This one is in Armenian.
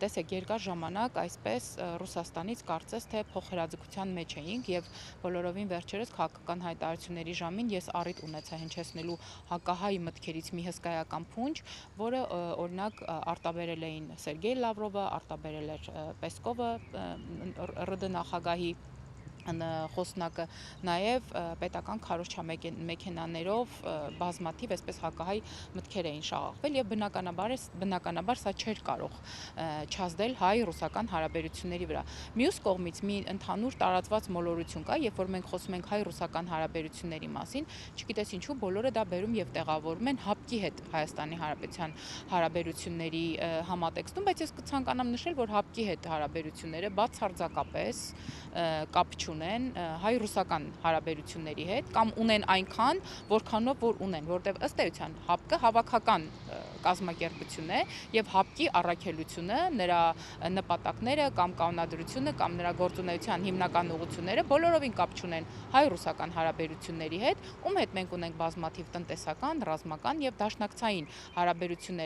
տեսեք, երկար ժամանակ այսպես Ռուսաստանից կարծես թե փոխհրաձգության մեջ էինք եւ բոլորովին վերջերս քաղաքական հայտարարությունների ժամին ես առիթ ունեցա հնչեցնելու հակահայ մտքերից մի հսկայական փունջ, որը օրինակ արտաբերել էին Սերգեյ Լավրովը, արտաբերել էր Պեսկովը, ՌԴ նախագահի խոսնակը, նաև պետական քարոզչամեքենաներով բազմաթիվ այսպես հակահայ մտքեր էին շաղաղվել եւ բնականաբար սա չէր կարող չազդել հայ-ռուսական հարաբերությունների վրա։ Մյուս կողմից մի ընդհանուր տարածված մոլորություն կա, երբ որ մենք խոսում ենք հայ-ռուսական հարաբերությունների մասին, չգիտես ինչու բոլորը դա բերում եւ տեղավորում են ՀԱՊԿ-ի հետ Հայաստանի Հանրապետության հարաբերությունների համատեքստում, բայց ես կցանկանամ նշել, որ ՀԱՊԿ-ի հետ հարաբերությունները բացարձակապես կապ չունեն հայ-ռուսական հարաբերությունների հետ կամ ունեն այնքան, որքանով որ ունեն, որտեղ ըստ էության ՀԱՊԿ-ը հավաքական կազմակերպություն է եւ ՀԱՊԿ-ի առաքելությունը, նրա նպատակները կամ կանոնադրությունը կամ նրա գործունեության հիմնական ուղղությունները բոլորովին կապ չունեն հայ-ռուսական հարաբերությունների հետ, ում հետ մենք ունենք բազմաթիվ տնտեսական, ռազմական եւ դաշնակցային հարաբերություններ